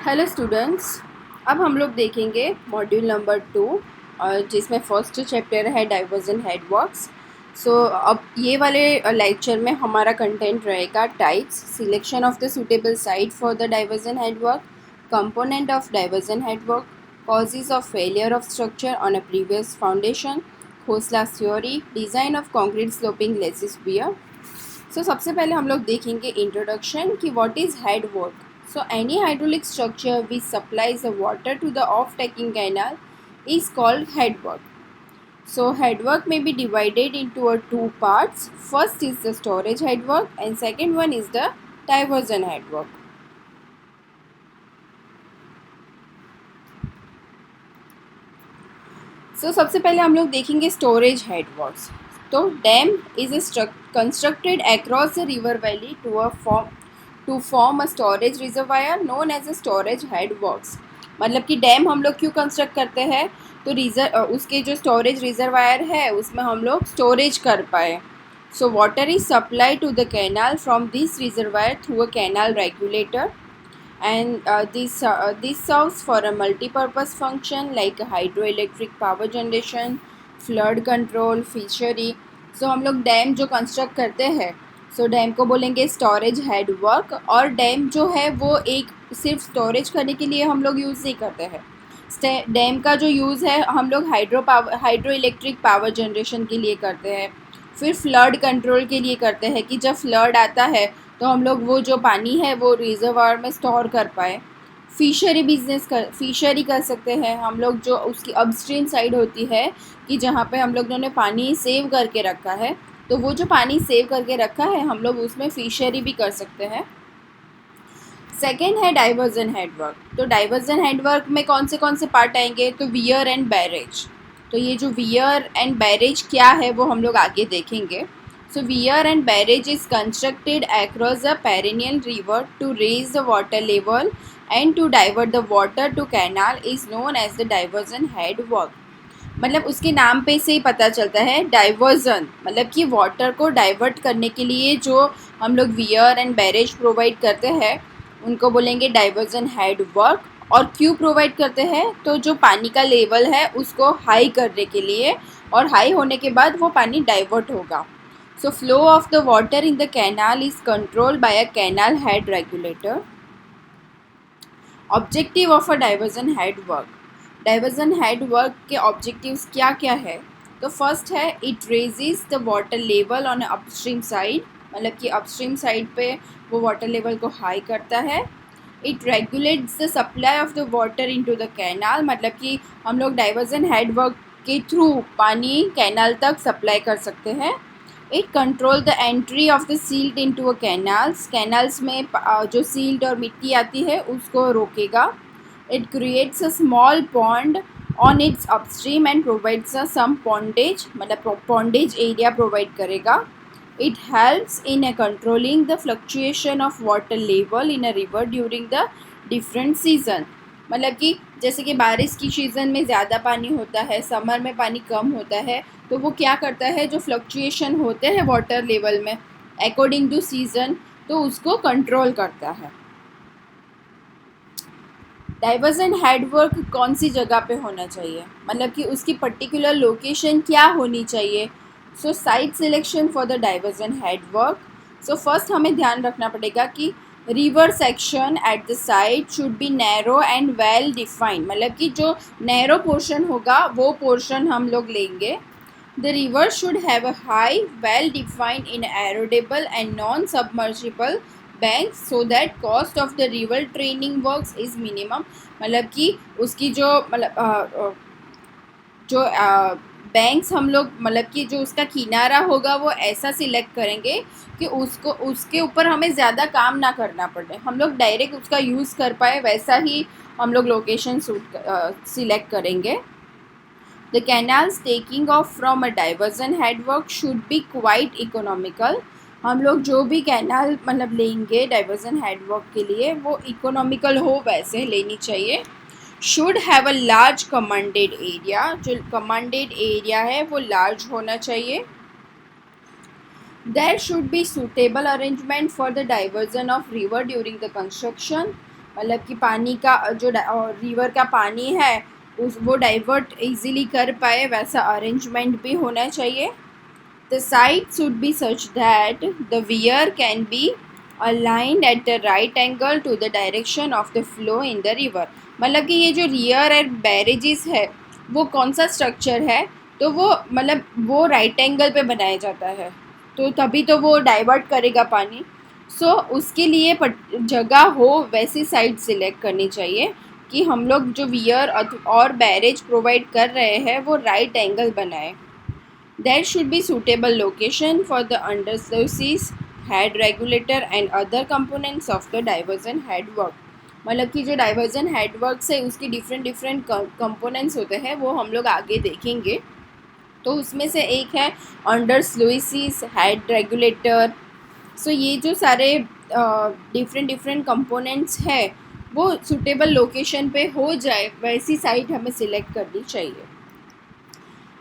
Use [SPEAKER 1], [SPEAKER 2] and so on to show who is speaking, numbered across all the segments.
[SPEAKER 1] Hello students. अब हम लोग देखेंगे मॉड्यूल नंबर 2 और जिसमें फर्स्ट चैप्टर है डाइवर्जन हेडवर्क्स। अब ये वाले लेक्चर में हमारा कंटेंट रहेगा types, selection of the suitable site for the diversion headwork, component of diversion headwork, causes of failure of structure on a previous foundation, Khosla's theory, design of concrete sloping glacis weir. सबसे पहले हम लोग देखेंगे introduction कि what is head work. Any hydraulic structure which supplies the water to the off taking canal is called head work. So head work may be divided into two parts. First is the storage head work and second one is the diversion head work. सबसे पहले हम लोग देखेंगे storage head works. तो dam is constructed across the river valley to form a storage reservoir known as a storage head works. मतलब कि dam हम लोग क्यों कंस्ट्रक्ट करते हैं, तो उसके जो स्टोरेज रिजर्वायर है उसमें हम लोग स्टोरेज कर पाए। Water is supply to the canal from this reservoir through a canal regulator and this serves for a multi-purpose function like hydroelectric power generation, flood control, fishery. हम लोग डैम जो construct करते हैं डैम को बोलेंगे storage head work. और dam जो है वो एक सिर्फ स्टोरेज करने के लिए हम लोग यूज़ नहीं करते हैं। डैम का जो यूज़ है हम लोग हाइड्रो इलेक्ट्रिक पावर जनरेशन के लिए करते हैं, फिर फ्लड कंट्रोल के लिए करते हैं कि जब फ्लड आता है तो हम लोग वो जो पानी है वो रिजर्वायर में स्टोर कर पाए। फिशरी कर सकते हैं हम लोग, जो उसकी अपस्ट्रीम साइड होती है कि जहाँ पे हम लोगों ने पानी सेव करके रखा है, तो वो जो पानी सेव करके रखा है हम लोग उसमें फिशरी भी कर सकते हैं। सेकेंड है डाइवर्जन हेडवर्क। तो डाइवर्जन हेडवर्क में कौन से पार्ट आएंगे, तो वियर एंड बैरेज। तो ये जो वियर एंड बैरेज क्या है वो हम लोग आगे देखेंगे। Weir and barrage is constructed across the perennial river to raise the water level and to divert the water to canal is known as the diversion headwork. मतलब उसके नाम पे से ही पता चलता है डाइवर्जन, मतलब कि वाटर को डाइवर्ट करने के लिए जो हम लोग वियर एंड बैरेज प्रोवाइड करते हैं उनको बोलेंगे डाइवर्जन हेड वर्क। और क्यों प्रोवाइड करते हैं, तो जो पानी का लेवल है उसको हाई करने के लिए, और हाई होने के बाद वो पानी डाइवर्ट होगा। Flow of the water in the canal is controlled by a canal head regulator. Objective of a diversion head work. Diversion head work के ऑब्जेक्टिव्स क्या क्या है, तो फर्स्ट है it raises the water level on upstream side. मतलब कि upstream side पे वो वाटर लेवल को हाई करता है। It regulates the supply of the water into the canal. मतलब कि हम लोग डाइवर्जन हेड वर्क के थ्रू पानी कैनाल तक सप्लाई कर सकते हैं। It control the entry of the silt into a canals में जो सील्ट और मिट्टी आती है उसको रोकेगा। It creates a small pond on its upstream and provides some pondage, मतलब पॉन्डेज एरिया प्रोवाइड करेगा। It helps in controlling the fluctuation of water level in a river during the different season. मतलब कि जैसे कि बारिश की season में ज़्यादा पानी होता है, समर में पानी कम होता है, तो वो क्या करता है, जो फ्लक्चुएशन होते हैं वाटर लेवल में अकॉर्डिंग टू सीज़न, तो उसको कंट्रोल करता है। डाइवर्जन हेडवर्क कौन सी जगह पे होना चाहिए, मतलब कि उसकी पर्टिकुलर लोकेशन क्या होनी चाहिए। Site selection for the diversion headwork. First हमें ध्यान रखना पड़ेगा कि river section at the site should be narrow and well defined. मतलब कि जो नैरो पोर्शन होगा वो पोर्शन हम लोग लेंगे। The river should have a high well defined inerodible and non submersible banks so that cost of the river training works is minimum. मतलब कि उसकी जो जो बैंक्स हम लोग, मतलब कि जो उसका किनारा होगा वो ऐसा सिलेक्ट करेंगे कि उसको उसके ऊपर हमें ज़्यादा काम ना करना पड़े, हम लोग डायरेक्ट उसका यूज़ कर पाए, वैसा ही हम लोग लोकेशन सिलेक्ट करेंगे। The canals taking of from a diversion headwork should be quite economical. हम लोग जो भी कैनाल मतलब लेंगे डाइवर्जन हेडवर्क के लिए वो इकोनॉमिकल हो, वैसे लेनी चाहिए। Should have a large commanded area. जो कमांडेड एरिया है वो लार्ज होना चाहिए। There should be suitable arrangement for the diversion of river during the construction. मतलब कि पानी का जो रिवर का पानी है उस वो डाइवर्ट इजीली कर पाए वैसा अरेंजमेंट भी होना चाहिए. The site should be such that the weir can be aligned at the right angle to the direction of the flow in the river. मतलब कि ये जो रियर एंड बैरेजेस है वो कौन सा स्ट्रक्चर है, तो वो मतलब वो राइट एंगल पे बनाया जाता है, तो तभी तो वो डाइवर्ट करेगा पानी. उसके लिए जगह हो वैसी साइड सिलेक्ट करनी चाहिए कि हम लोग जो वियर और बैरेज प्रोवाइड कर रहे हैं वो राइट एंगल बनाए. There should be suitable location for the undersluices, head regulator and other components of the diversion head work. मतलब कि जो डाइवर्जन हेड वर्क है उसकी डिफरेंट कंपोनेंट्स होते हैं वो हम लोग आगे देखेंगे. तो उसमें से एक है अंडर स्लुइसिस, हेड रेगुलेटर. ये जो सारे डिफरेंट कंपोनेंट्स है वो सुटेबल लोकेशन पे हो जाए वैसी साइट हमें सिलेक्ट करनी चाहिए.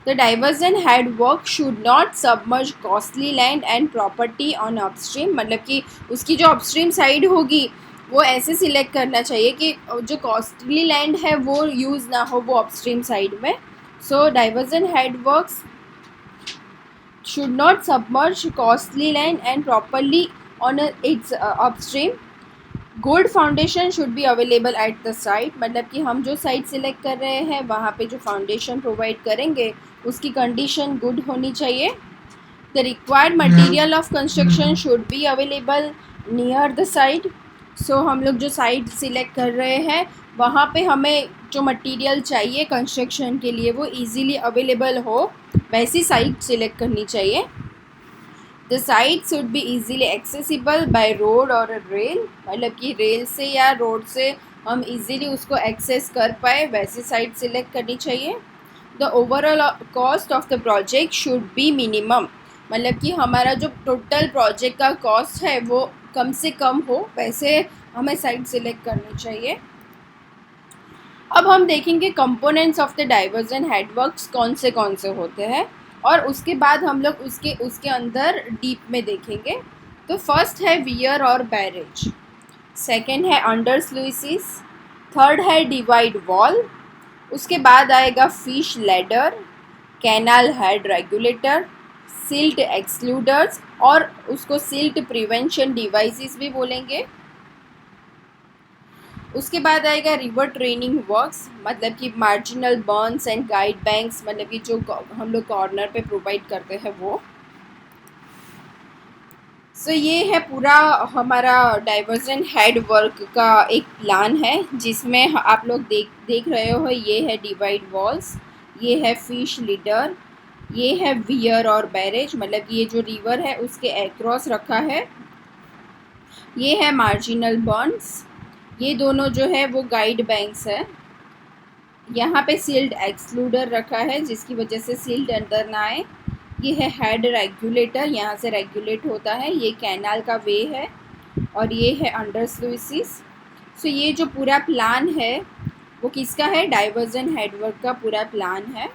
[SPEAKER 1] The diversion head work should not submerge costly land and property on upstream. मतलब कि उसकी जो upstream साइड होगी वो ऐसे सिलेक्ट करना चाहिए कि जो कॉस्टली लैंड है वो यूज़ ना हो वो अपस्ट्रीम साइड में. Diversion head works should not submerge costly land and properly on its upstream. Good foundation should be available at the site. मतलब कि हम जो साइट सिलेक्ट कर रहे हैं वहाँ पे जो फाउंडेशन प्रोवाइड करेंगे उसकी कंडीशन गुड होनी चाहिए. The required material of construction should be available near the site. हम लोग जो साइट सिलेक्ट कर रहे हैं वहाँ पे हमें जो मटेरियल चाहिए कंस्ट्रक्शन के लिए वो इजीली अवेलेबल हो वैसी साइट सिलेक्ट करनी चाहिए. The site should be easily accessible by road or a rail. मतलब कि रेल से या रोड से हम इजीली उसको एक्सेस कर पाए वैसी साइट सिलेक्ट करनी चाहिए. The overall cost of the project should be minimum. मतलब कि हमारा जो टोटल प्रोजेक्ट का कॉस्ट है वो कम से कम हो वैसे हमें साइट सिलेक्ट करनी चाहिए. अब हम देखेंगे components of the diversion headworks कौन से होते हैं और उसके बाद हम लोग उसके अंदर डीप में देखेंगे. तो फर्स्ट है वियर और बैरेज, सेकंड है अंडर स्लुइसिस, थर्ड है डिवाइड वॉल, उसके बाद आएगा fish ladder, canal head regulator, silt excluders और उसको सिल्ट प्रिवेंशन डिवाइसेस भी बोलेंगे. उसके बाद आएगा रिवर ट्रेनिंग वर्क्स, मतलब कि marginal Burns and guide banks, मतलब कि जो हम लोग कॉर्नर पे प्रोवाइड करते हैं वो. ये है पूरा हमारा डाइवर्जन हेड वर्क का एक प्लान है जिसमें आप लोग देख रहे हो. ये है डिवाइड वॉल्स, ये है फिश लीडर, ये है वियर और बैरेज, मतलब कि ये जो रिवर है उसके एक्रॉस रखा है. ये है मार्जिनल बर्न्स, ये दोनों जो है वो गाइड बैंक्स है. यहाँ पे सिल्ट एक्सक्लूडर रखा है जिसकी वजह से सिल्ट अंदर ना आए. ये है हेड रेगुलेटर, यहाँ से रेगुलेट होता है. ये कैनाल का वे है और ये है अंडर स्लुइसिस. ये जो पूरा प्लान है वो किसका है, डाइवर्जन हेडवर्क का पूरा प्लान है.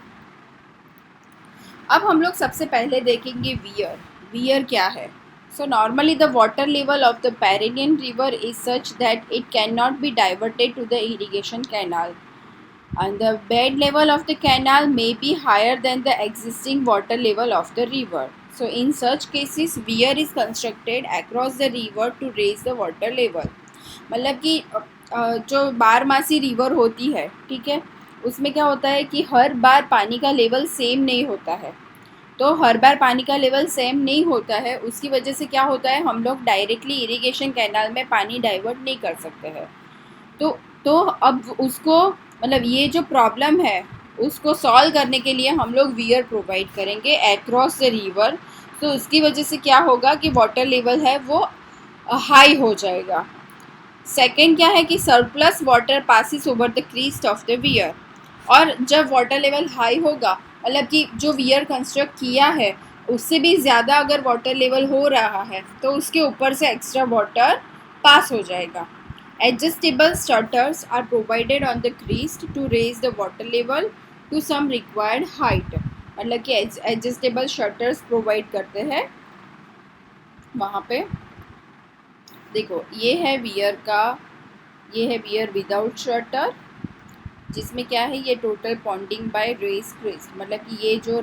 [SPEAKER 1] अब हम लोग सबसे पहले देखेंगे वियर. वियर क्या है? Normally the water level of the perennial river is such that it cannot be diverted to the irrigation canal, and the bed level of the canal may be higher than the existing water level of the river. In such cases weir is constructed across the river to raise the water level. मतलब कि जो बारमासी river होती है, ठीक है, उसमें क्या होता है कि हर बार पानी का लेवल सेम नहीं होता है. तो हर बार पानी का लेवल सेम नहीं होता है, उसकी वजह से क्या होता है हम लोग डायरेक्टली इरिगेशन कैनाल में पानी डाइवर्ट नहीं कर सकते हैं. तो अब उसको मतलब ये जो प्रॉब्लम है उसको सॉल्व करने के लिए हम लोग वियर प्रोवाइड करेंगे अक्रॉस द रिवर. तो उसकी वजह से क्या होगा कि वाटर लेवल है वो हाई हो जाएगा. सेकेंड क्या है कि surplus water passes over the Crest of the weir. और जब वाटर लेवल हाई होगा मतलब कि जो वियर कंस्ट्रक्ट किया है उससे भी ज़्यादा अगर वाटर लेवल हो रहा है तो उसके ऊपर से एक्स्ट्रा वाटर पास हो जाएगा. Adjustable shutters are provided on the crest to raise the water level to some required height. मतलब कि एडजस्टेबल शटर्स प्रोवाइड करते हैं वहाँ पे. देखो ये है वियर का ये है वियर विदाउट शटर, जिसमें क्या है ये total ponding by raise crest, मतलब कि ये जो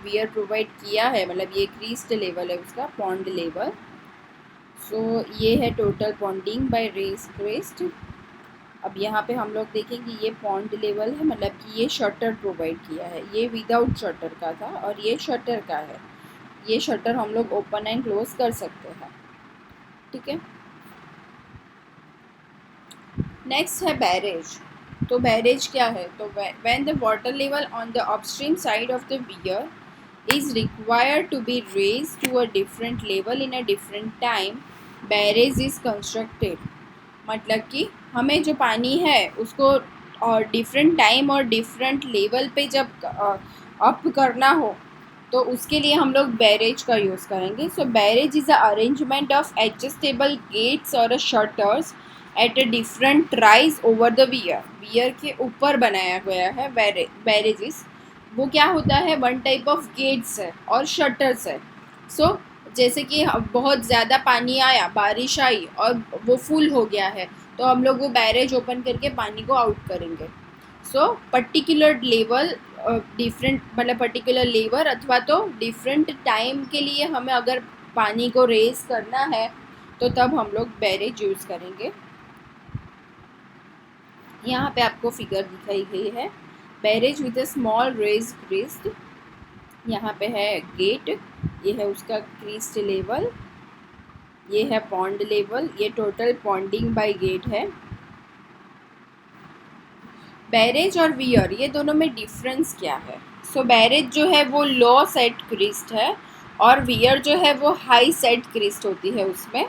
[SPEAKER 1] वियर प्रोवाइड किया है, मतलब ये क्रिस्ट लेवल है उसका पॉन्ड लेवल। सो ये है total ponding by raise crest. अब यहाँ पे हम लोग देखेंगे ये पॉन्ड लेवल है, मतलब कि ये शटर प्रोवाइड किया है, ये विदाउट शटर का था और ये शटर का है। ये शटर हम लोग ओपन एंड क्लोज कर सकते हैं, ठीक है। नेक्स्ट है बैरेज। तो बैरेज क्या है, तो when the water level on the upstream side of the wear is required to be raised to a different level in a different time, barrage is constructed। मतलब कि हमें जो पानी है उसको और डिफरेंट टाइम और डिफरेंट लेवल पे जब अप करना हो तो उसके लिए हम लोग बैरेज का यूज़ करेंगे। So barrage is a arrangement of adjustable gates और shutters at a different rise over the weir. Weir के ऊपर बनाया गया है बैरेजेस। वो क्या होता है, वन टाइप ऑफ गेट्स है और शटर्स है। सो जैसे कि बहुत ज़्यादा पानी आया, बारिश आई और वो फुल हो गया है, तो हम लोग वो बैरेज ओपन करके पानी को आउट करेंगे। सो पर्टिकुलर लेवल डिफरेंट, मतलब पर्टिकुलर लेवल अथवा तो डिफरेंट टाइम के लिए हमें अगर पानी को रेज करना है तो तब हम लोग बैरेज यूज़ करेंगे। यहाँ पे आपको फिगर दिखाई गई है, barrage with a small raise crest. यहाँ पे है गेट, ये है उसका क्रिस्ट लेवल, ये है पॉन्ड लेवल, ये टोटल पॉन्डिंग बाय गेट है। बैरेज और वियर ये दोनों में डिफरेंस क्या है। सो बैरेज जो है वो लो सेट क्रिस्ट है और वियर जो है वो हाई सेट क्रिस्ट होती है उसमें।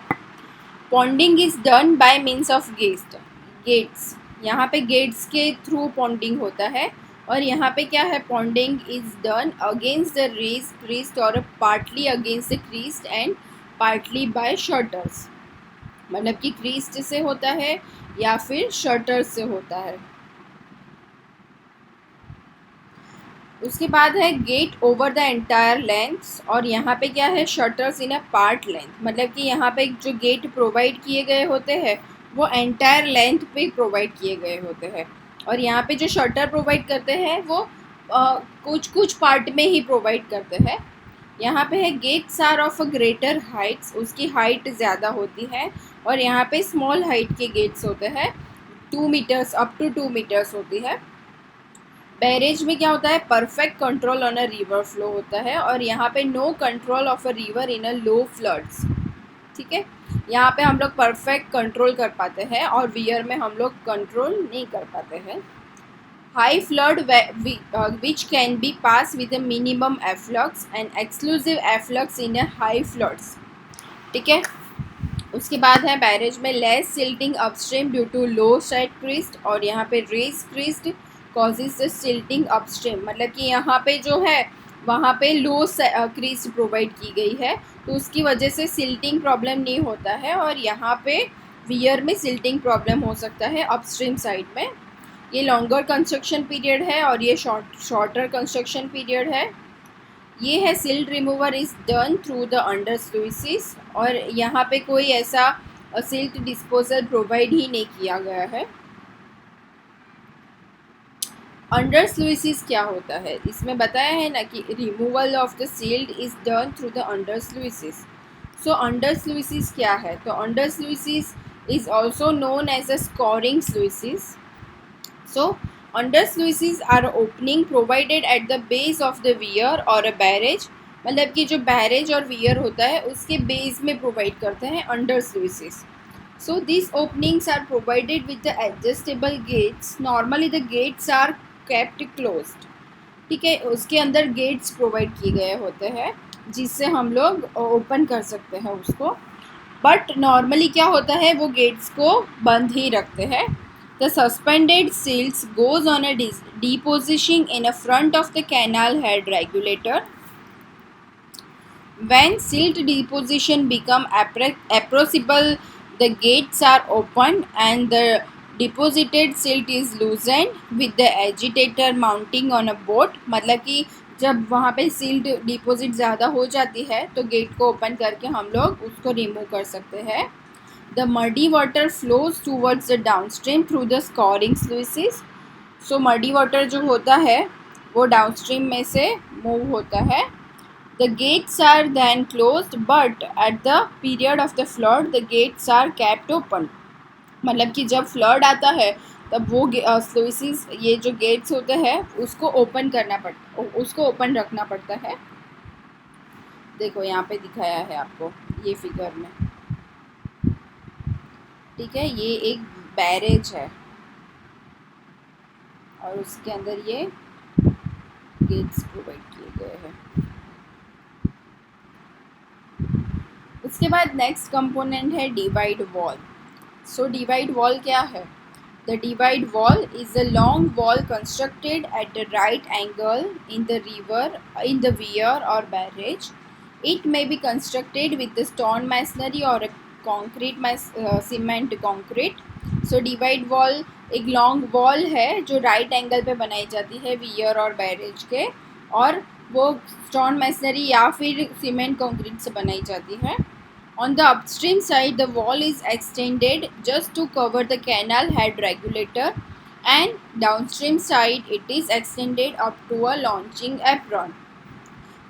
[SPEAKER 1] Ponding is done by means of gates. यहाँ पे गेट्स के थ्रू पॉन्डिंग होता है और यहाँ पे क्या है, ponding is done against the raise crest और partly against the crest and partly by shutters, मतलब कि क्रिस्ट से होता है या फिर शटर्स से होता है। उसके बाद है get over the entire length और यहाँ पे क्या है, shutters in a part length, मतलब कि यहाँ पे जो गेट प्रोवाइड किए गए होते हैं वो एंटायर लेंथ पे प्रोवाइड किए गए होते हैं और यहाँ पे जो शटर प्रोवाइड करते हैं वो कुछ कुछ पार्ट में ही प्रोवाइड करते हैं। यहाँ पे है gates are of a greater heights, उसकी हाइट ज़्यादा होती है और यहाँ पे स्मॉल हाइट के गेट्स होते हैं, 2 मीटर्स अप टू 2 मीटर्स होती है। बैरेज में क्या होता है, perfect control on a river flow होता है और यहाँ पे no control of a river in a low floods, ठीक है। यहाँ पे हम लोग परफेक्ट कंट्रोल कर पाते हैं और वियर में हम लोग कंट्रोल नहीं कर पाते हैं। High flood which can be pass with a minimum afflux and exclusive afflux in a high floods, ठीक है। उसके बाद है बैरेज में less silting upstream due to low side crest और यहाँ पे raise crest causes the silting upstream, मतलब कि यहाँ पे जो है वहाँ पे लो क्रिस्ट प्रोवाइड की गई है तो उसकी वजह से सिल्टिंग प्रॉब्लम नहीं होता है और यहाँ पे वियर में सिल्टिंग प्रॉब्लम हो सकता है अपस्ट्रीम साइड में। ये लॉन्गर कंस्ट्रक्शन पीरियड है और ये शॉर्टर कंस्ट्रक्शन पीरियड है। ये है silt remover is done through the under sluices और यहाँ पे कोई ऐसा सिल्ट डिस्पोजल प्रोवाइड ही नहीं किया गया है। अंडर स्लूइसेस क्या होता है, इसमें बताया है ना कि removal of the silt is done through the under sluices. So under sluices क्या है, तो under sluices is also known as a scoring sluices. So, under sluices are opening provided at the base of the weir or a barrage, मतलब कि जो barrage और wear होता है उसके बेस में प्रोवाइड करते हैं under sluices. So this openings are provided with the adjustable gates, normally the gates are kept closed, ठीक है। उसके अंदर गेट्स प्रोवाइड किए गए होते हैं जिससे हम लोग ओपन कर सकते हैं उसको, बट नॉर्मली क्या होता है वो गेट्स को बंद ही रखते हैं। The suspended silts goes on a deposition in a front of the canal head regulator. When silt deposition become appreciable, the gates are opened and the deposited silt is loosened with the agitator mounting on a boat, मतलब कि जब वहाँ पे silt deposit ज़्यादा हो जाती है तो गेट को ओपन करके हम लोग उसको रिमूव कर सकते हैं। The muddy water flows towards the downstream through the scoring sluices. So muddy water जो होता है वो downstream में से move होता है. The gates are then closed, but at the period of the flood, the gates are kept open. मतलब कि जब फ्लड आता है तब वो स्लुइसेस, ये जो गेट्स होते हैं उसको ओपन करना पड़ता, उसको ओपन रखना पड़ता है. देखो यहाँ पे दिखाया है आपको ये फिगर में. ठीक है, ये एक बैरेज है और उसके अंदर ये गेट्स प्रोवाइड किए गए हैं. उसके बाद नेक्स्ट कंपोनेंट है divide wall. So divide wall क्या है? The divide wall is a long wall constructed at a right angle in the river, in the weir और barrage. It may be constructed with the stone masonry or a concrete cement concrete. So divide wall एक long wall है जो right angle पे बनाई जाती है weir और barrage के, और वो स्टोन मैसनरी या फिर सीमेंट कंक्रीट से बनाई जाती है. On the upstream side, the wall is extended just to cover the canal head regulator, and downstream side it is extended up to a launching apron.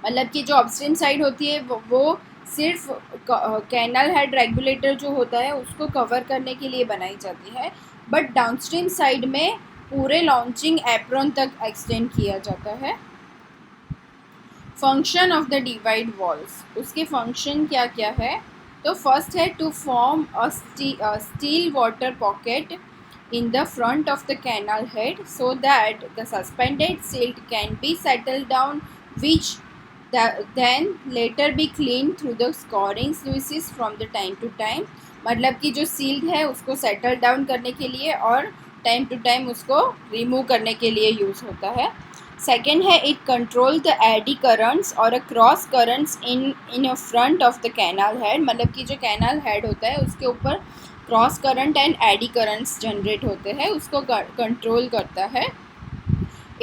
[SPEAKER 1] मतलब कि जो अपस्ट्रीम साइड होती है वो सिर्फ कैनल हेड रेगुलेटर जो होता है उसको कवर करने के लिए बनाई जाती है, बट डाउनस्ट्रीम साइड में पूरे लॉन्चिंग एप्रॉन तक एक्सटेंड किया जाता है. Function of the divide walls, उसके फंक्शन क्या क्या है? तो फर्स्ट है to form a still water pocket in the front of the canal head so that the suspended silt can be settled down, which then later be cleaned through the scoring sluices from the time to time. मतलब कि जो sealed है उसको settle down करने के लिए और time to time उसको रिमूव करने के लिए यूज़ होता है. सेकेंड है it control the eddy currents और a cross currents in a front of the canal head. मतलब कि जो कैनाल हेड होता है उसके ऊपर cross current and eddy currents generate होते हैं, उसको कंट्रोल करता है.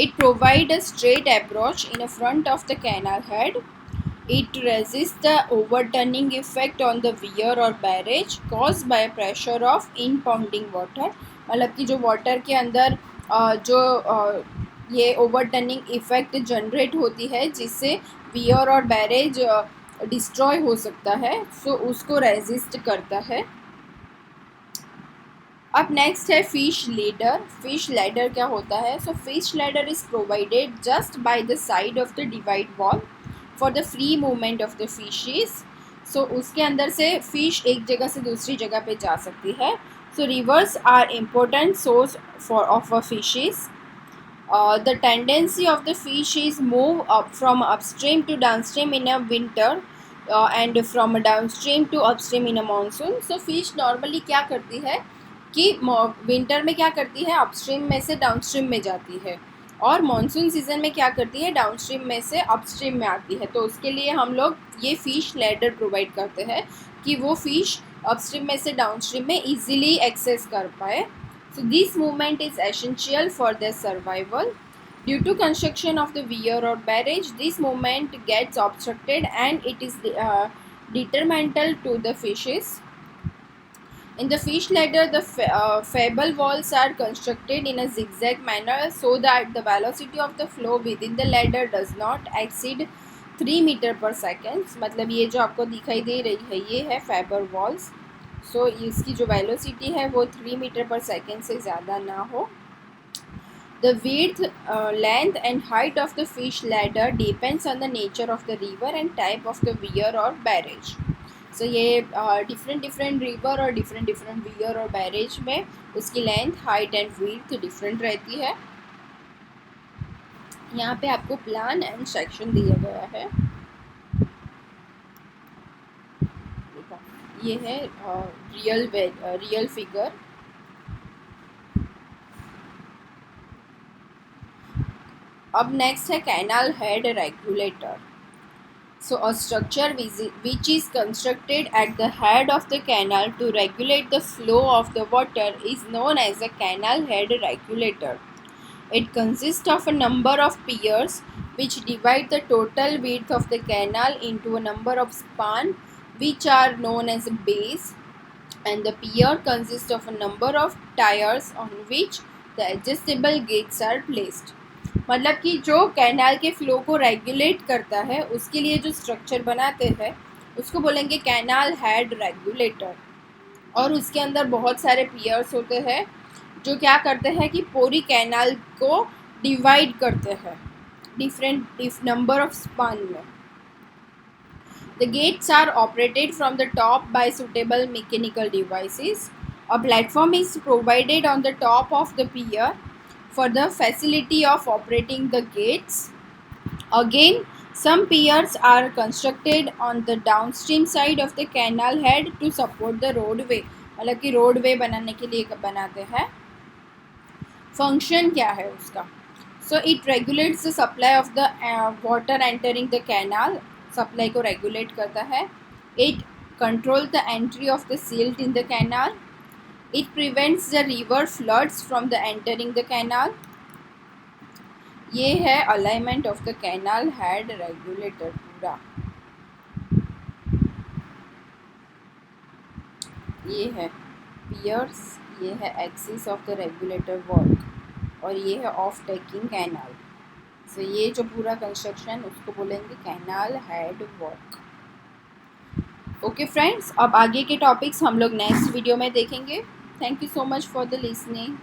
[SPEAKER 1] It provides a straight approach in front of the canal head. It resists the overturning effect on the weir or barrage caused by pressure of impounding water. मतलब कि जो water के अंदर जो ये ओवरटर्निंग इफेक्ट जनरेट होती है जिससे वियर और बैरेज डिस्ट्रॉय हो सकता है, सो उसको रेजिस्ट करता है. अब नेक्स्ट है फिश लैडर. फिश लैडर क्या होता है? So fish ladder is provided just by the side of the divide wall for the free movement of the fishes. So उसके अंदर से फिश एक जगह से दूसरी जगह पे जा सकती है. So rivers are important source for of a fishes. The tendency of the fish is move up from upstream to downstream in a winter and from downstream to upstream in a monsoon. So fish normally क्या करती है कि winter में क्या करती है, upstream में से डाउनस्ट्रीम में जाती है, और मॉनसून सीज़न में क्या करती है, डाउनस्ट्रीम में से अपस्ट्रीम में आती है. तो उसके लिए हम लोग ये फ़िश लैडर प्रोवाइड करते हैं कि वो फ़िश अपस्ट्रीम में से डाउनस्ट्रीम में इजीली एक्सेस कर पाए. So this movement is essential for their survival. Due to construction of the weir और barrage this movement gets obstructed and it is detrimental to the fishes. In the fish ladder, the fable walls are constructed in a zigzag manner so that the velocity of the flow within the ladder does not exceed 3 metre पर second. मतलब ये जो आपको दिखाई दे रही है ये है फाइबर वॉल्स. सो इसकी जो वेलोसिटी है वो 3 मीटर पर सेकेंड से ज़्यादा ना हो. The width, length and height of the fish ladder depends on the nature of the river and type of the weir or barrage. सो ये डिफरेंट रिवर और डिफरेंट वियर और बैरेज में उसकी length, height and width different रहती है. यहाँ पे आपको प्लान एंड सेक्शन दिया गया है. देखो ये है रियल फिगर. अब नेक्स्ट है canal head regulator. So a structure which is constructed at the head of the canal to regulate the flow of the water is known as a canal head regulator. It consists of a number of piers which divide the total width of the canal into a number of span which are known as bays. and the pier consists of a number of tires on which the adjustable gates are placed. मतलब कि जो canal के flow को regulate करता है उसके लिए जो स्ट्रक्चर बनाते हैं उसको बोलेंगे कैनाल हेड रेगुलेटर। और उसके अंदर बहुत सारे पियर्स होते हैं जो क्या करते हैं कि पूरी कैनाल को डिवाइड करते हैं डिफरेंट नंबर ऑफ स्पान में। The gates are operated from the top by suitable mechanical devices. A platform is provided on the top of the pier for the facility of operating the gates. Again, some piers are constructed on the downstream side of the canal head to support the roadway. मतलब कि roadway बनाने के लिए बनाते हैं। Function क्या है उसका? So it regulates the supply of the water entering the canal, supply को रेगुलेट करता है। It control the entry of the silt in the canal. It prevents the river floods from the entering the canal. ये है alignment of the canal head regulator पूरा। ये है piers, ये है axis of the regulator work और ये है ऑफ टेकिंग कैनाल। सो ये जो पूरा कंस्ट्रक्शन उसको बोलेंगे canal head work. Okay friends, अब आगे के टॉपिक्स हम लोग नेक्स्ट वीडियो में देखेंगे। Thank you so much for the listening.